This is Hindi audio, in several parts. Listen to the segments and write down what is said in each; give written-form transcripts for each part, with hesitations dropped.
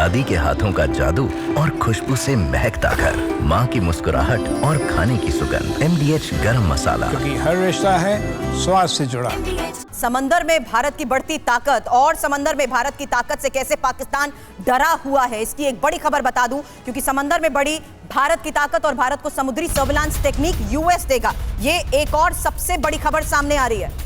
दादी के हाथों का जादू और खुशबू से महकता घर, माँ की मुस्कुराहट और खाने की सुगंध। MDH गरम मसाला, क्योंकि हर रिश्ता है स्वाद से जुड़ा। समंदर में भारत की बढ़ती ताकत और समंदर में भारत की ताकत से कैसे पाकिस्तान डरा हुआ है, इसकी एक बड़ी खबर बता दूं, क्योंकि समंदर में बड़ी भारत की ताकत और भारत को समुद्री सर्विलांस टेक्निक US देगा। ये एक और सबसे बड़ी खबर सामने आ रही है।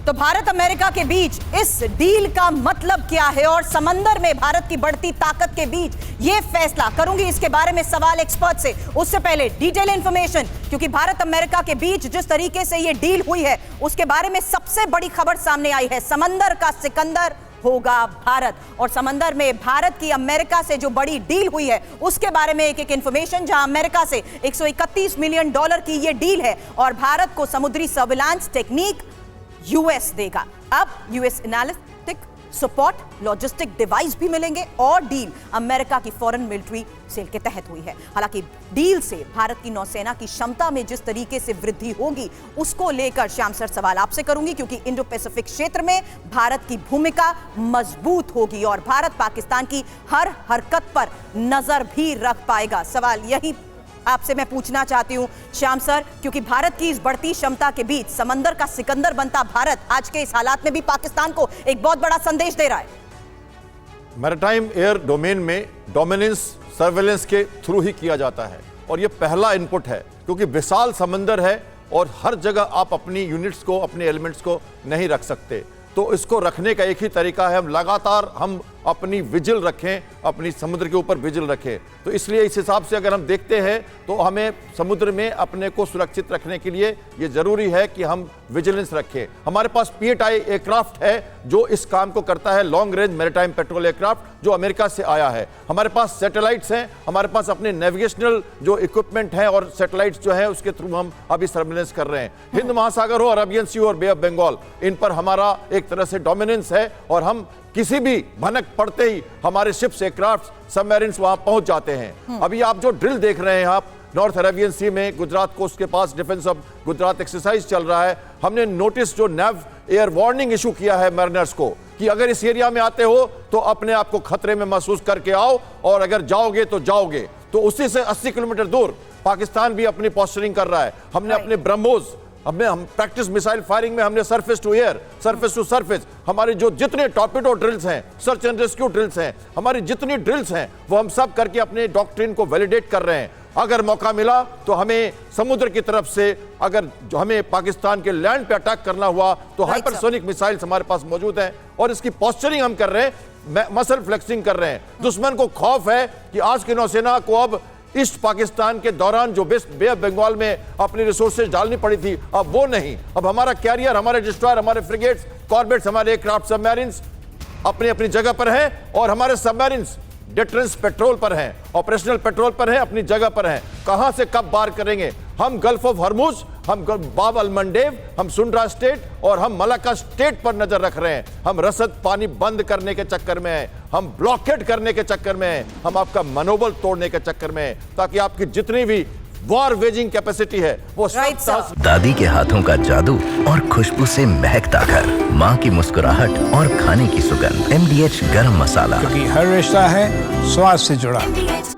तो भारत अमेरिका के बीच इस डील का मतलब क्या है और समंदर में भारत की बढ़ती ताकत के बीच यह फैसला, करूंगी इसके बारे में सवाल एक्सपर्ट से। उससे पहले डिटेल इंफॉर्मेशन, क्योंकि भारत अमेरिका के बीच जिस तरीके से यह डील हुई है उसके बारे में सबसे बड़ी खबर सामने आई है। समंदर का सिकंदर होगा भारत, और समंदर में भारत की अमेरिका से जो बड़ी डील हुई है उसके बारे में एक इंफॉर्मेशन, जहां अमेरिका से $131 मिलियन की यह डील है और भारत को समुद्री सर्विलांस टेक्निक US देगा। अब US analytic support, logistic device भी मिलेंगे और डील अमेरिका की फॉरेन मिलिट्री सेल के तहत हुई है। हालांकि डील से भारत की नौसेना की क्षमता में जिस तरीके से वृद्धि होगी उसको लेकर श्याम सर सवाल आपसे करूंगी, क्योंकि इंडो पैसिफिक क्षेत्र में भारत की भूमिका मजबूत होगी और भारत पाकिस्तान की हर हरकत पर नजर भी रख पाएगा। सवाल यही आपसे मैं पूछना चाहती हूं श्याम सर, क्योंकि भारत की इस बढ़ती क्षमता के बीच समंदर का सिकंदर बनता भारत आज के इस हालात में भी पाकिस्तान को एक बहुत बड़ा संदेश दे रहा है। मैरीटाइम एयर डोमेन में डोमिनेंस सर्वेलेंस के थ्रू ही किया जाता है और यह पहला इनपुट है, क्योंकि विशाल समंदर है और हर जगह आप अपनी यूनिट्स को, अपने एलिमेंट्स को नहीं रख सकते। तो इसको रखने का एक ही तरीका है, हम लगातार अपनी विजिल रखें, अपनी समुद्र के ऊपर विजिल रखें। तो इसलिए इस हिसाब से अगर हम देखते हैं तो हमें समुद्र में अपने को सुरक्षित रखने के लिए ये जरूरी है कि हम विजिलेंस रखें। हमारे पास P8I एयरक्राफ्ट है जो इस काम को करता है, long range maritime petrol aircraft जो अमेरिका से आया है। हमारे पास सैटेलाइट्स हैं, हमारे पास अपने नेविगेशनल जो इक्विपमेंट हैं और सैटेलाइट्स जो है उसके थ्रू हम अभी सर्विलेंस कर रहे हैं। हिंद महासागर हो, अरेबियन सी और बे ऑफ बंगाल, इन पर हमारा एक तरह से डोमिनेंस है और हम किसी भी भनक पड़ते ही हमारे शिप्स, एयरक्राफ्ट, सबमरीन्स वहां पहुंच जाते हैं। अभी आप जो ड्रिल देख रहे हैं, आप नॉर्थ अरेबियन सी में गुजरात कोस्ट के पास डिफेंस ऑफ गुजरात एक्सरसाइज चल रहा है। हमने नोटिस जो नेव एयर वार्निंग इशू किया है मरीनर्स को कि अगर इस एरिया में आते हो तो अपने आप को खतरे में महसूस करके आओ और अगर जाओगे तो जाओगे। तो उसी से 80 किलोमीटर दूर पाकिस्तान भी अपनी पोस्चरिंग कर रहा है। हमने अपने ब्रह्मोस, हम प्रैक्टिस मिसाइल फायरिंग में हमने surface to air, surface to surface, हमारे जो जितने टॉर्पेडो ड्रिल्स हैं, सर्च एंड रेस्क्यू ड्रिल्स हैं, हमारी जितनी ड्रिल्स हैं वो हम सब करके अपने डॉक्ट्रिन को वैलिडेट कर रहे हैं। अगर मौका मिला तो हमें समुद्र की तरफ से अगर हमें पाकिस्तान के लैंड पे अटैक करना हुआ तो हाइपरसोनिक मिसाइल्स हमारे पास मौजूद हैं और इसकी पोस्चरिंग हम कर रहे हैं, मसल फ्लेक्सिंग कर रहे हैं। दुश्मन को खौफ है कि आज की नौसेना को अब ईस्ट पाकिस्तान के दौरान जो बे ऑफ बंगाल में अपनी रिसोर्सेज डालनी पड़ी थी, अब वो नहीं। अब हमारा कैरियर, हमारे डिस्ट्रॉयर, हमारे फ्रिगेट्स, कॉर्बेट्स, हमारे एयरक्राफ्ट, सबमरीन्स अपनी अपनी जगह पर हैं और हमारे सबमरीन्स डिटरेंस पेट्रोल पर हैं, ऑपरेशनल पेट्रोल पर हैं, अपनी जगह पर हैं। कहां से कब बार करेंगे? हम गल्फ ऑफ हरमुज, हम बाब अल मंडेव, हम सुंड्रा स्टेट और हम मलाक्का स्टेट पर नजर रख रहे हैं। हम रसद पानी बंद करने के चक्कर में हैं, हम ब्लॉकेड करने के चक्कर में हैं, हम आपका मनोबल तोड़ने के चक्कर में हैं, ताकि आपकी जितनी भी वॉर वेजिंग कैपेसिटी है वो दादी के हाथों का जादू और खुशबू से महकता घर, माँ की मुस्कुराहट और खाने की सुगंध। MDH गरम मसाला, क्योंकि हर रिश्ता है स्वाद से जुड़ा।